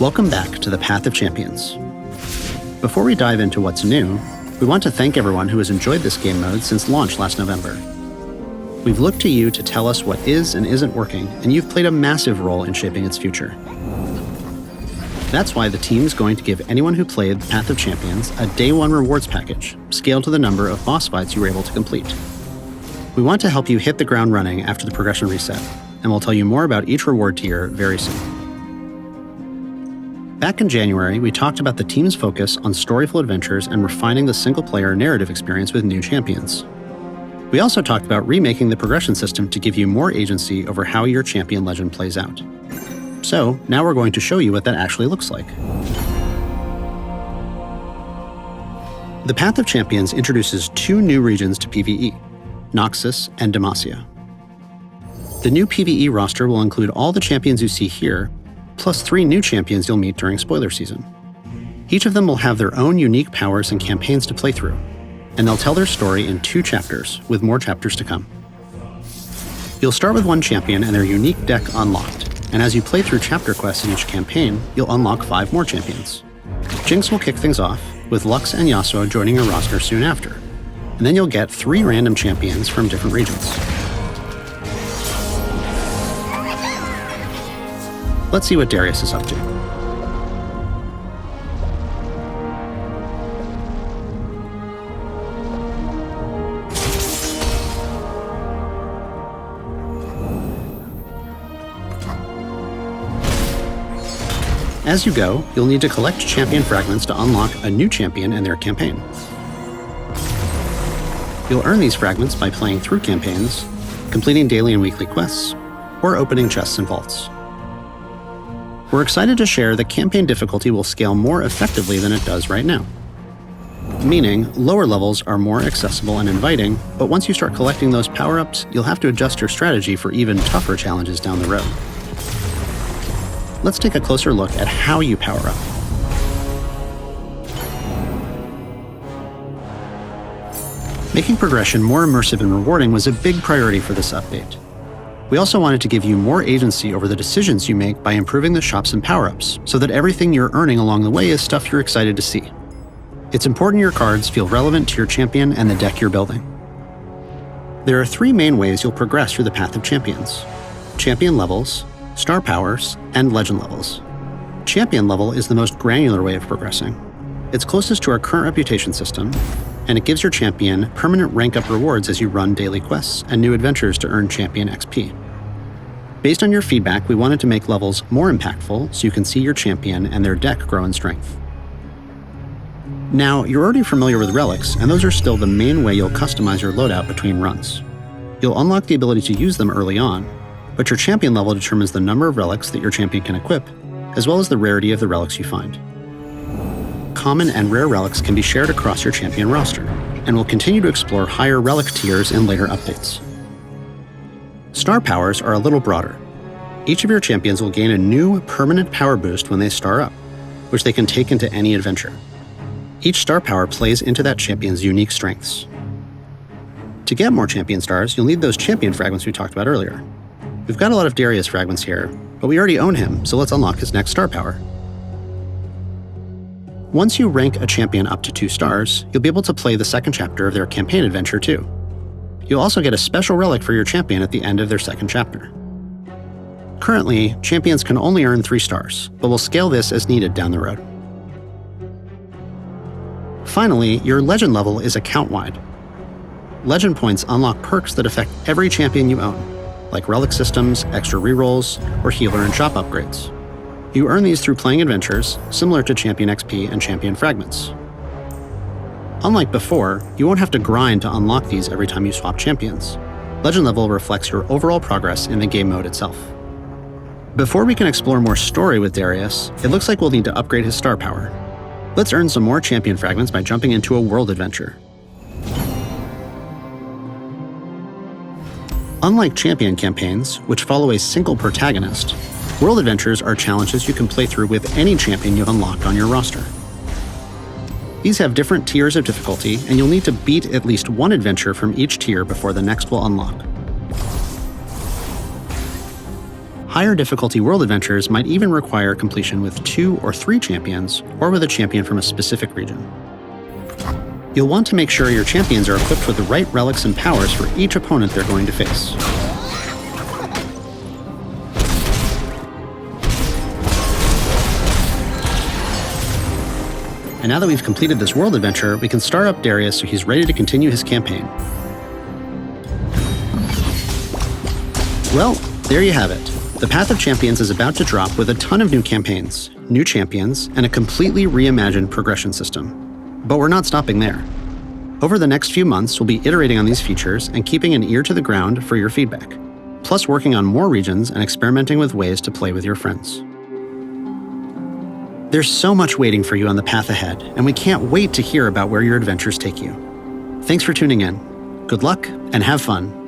Welcome back to the Path of Champions. Before we dive into what's new, we want to thank everyone who has enjoyed this game mode since launch last November. We've looked to you to tell us what is and isn't working, and you've played a massive role in shaping its future. That's why the team's going to give anyone who played the Path of Champions a Day 1 rewards package, scaled to the number of boss fights you were able to complete. We want to help you hit the ground running after the progression reset, and we'll tell you more about each reward tier very soon. Back in January, we talked about the team's focus on storyful adventures and refining the single-player narrative experience with new champions. We also talked about remaking the progression system to give you more agency over how your champion legend plays out. So, now we're going to show you what that actually looks like. The Path of Champions introduces 2 new regions to PvE, Noxus and Demacia. The new PvE roster will include all the champions you see here, plus 3 new champions you'll meet during spoiler season. Each of them will have their own unique powers and campaigns to play through, and they'll tell their story in 2 chapters, with more chapters to come. You'll start with 1 champion and their unique deck unlocked, and as you play through chapter quests in each campaign, you'll unlock 5 more champions. Jinx will kick things off, with Lux and Yasuo joining your roster soon after, and then you'll get 3 random champions from different regions. Let's see what Darius is up to. As you go, you'll need to collect champion fragments to unlock a new champion and their campaign. You'll earn these fragments by playing through campaigns, completing daily and weekly quests, or opening chests and vaults. We're excited to share that campaign difficulty will scale more effectively than it does right now. Meaning, lower levels are more accessible and inviting, but once you start collecting those power-ups, you'll have to adjust your strategy for even tougher challenges down the road. Let's take a closer look at how you power up. Making progression more immersive and rewarding was a big priority for this update. We also wanted to give you more agency over the decisions you make by improving the shops and power-ups, so that everything you're earning along the way is stuff you're excited to see. It's important your cards feel relevant to your champion and the deck you're building. There are 3 main ways you'll progress through the Path of Champions: champion levels, star powers, and legend levels. Champion level is the most granular way of progressing. It's closest to our current reputation system, and it gives your champion permanent rank-up rewards as you run daily quests and new adventures to earn champion XP. Based on your feedback, we wanted to make levels more impactful so you can see your champion and their deck grow in strength. Now, you're already familiar with relics, and those are still the main way you'll customize your loadout between runs. You'll unlock the ability to use them early on, but your champion level determines the number of relics that your champion can equip, as well as the rarity of the relics you find. Common and rare relics can be shared across your champion roster, and we'll continue to explore higher relic tiers in later updates. Star powers are a little broader. Each of your champions will gain a new permanent power boost when they star up, which they can take into any adventure. Each star power plays into that champion's unique strengths. To get more champion stars, you'll need those champion fragments we talked about earlier. We've got a lot of Darius fragments here, but we already own him, so let's unlock his next star power. Once you rank a champion up to 2 stars, you'll be able to play the second chapter of their campaign adventure too. You'll also get a special relic for your champion at the end of their second chapter. Currently, champions can only earn 3 stars, but we'll scale this as needed down the road. Finally, your legend level is account-wide. Legend points unlock perks that affect every champion you own, like relic systems, extra rerolls, or healer and shop upgrades. You earn these through playing adventures, similar to champion XP and champion fragments. Unlike before, you won't have to grind to unlock these every time you swap champions. Legend level reflects your overall progress in the game mode itself. Before we can explore more story with Darius, it looks like we'll need to upgrade his star power. Let's earn some more champion fragments by jumping into a world adventure. Unlike champion campaigns, which follow a single protagonist, world adventures are challenges you can play through with any champion you've unlocked on your roster. These have different tiers of difficulty, and you'll need to beat at least 1 adventure from each tier before the next will unlock. Higher difficulty world adventures might even require completion with 2 or 3 champions, or with a champion from a specific region. You'll want to make sure your champions are equipped with the right relics and powers for each opponent they're going to face. And now that we've completed this world adventure, we can start up Darius so he's ready to continue his campaign. Well, there you have it. The Path of Champions is about to drop with a ton of new campaigns, new champions, and a completely reimagined progression system. But we're not stopping there. Over the next few months, we'll be iterating on these features and keeping an ear to the ground for your feedback, plus working on more regions and experimenting with ways to play with your friends. There's so much waiting for you on the path ahead, and we can't wait to hear about where your adventures take you. Thanks for tuning in. Good luck, and have fun.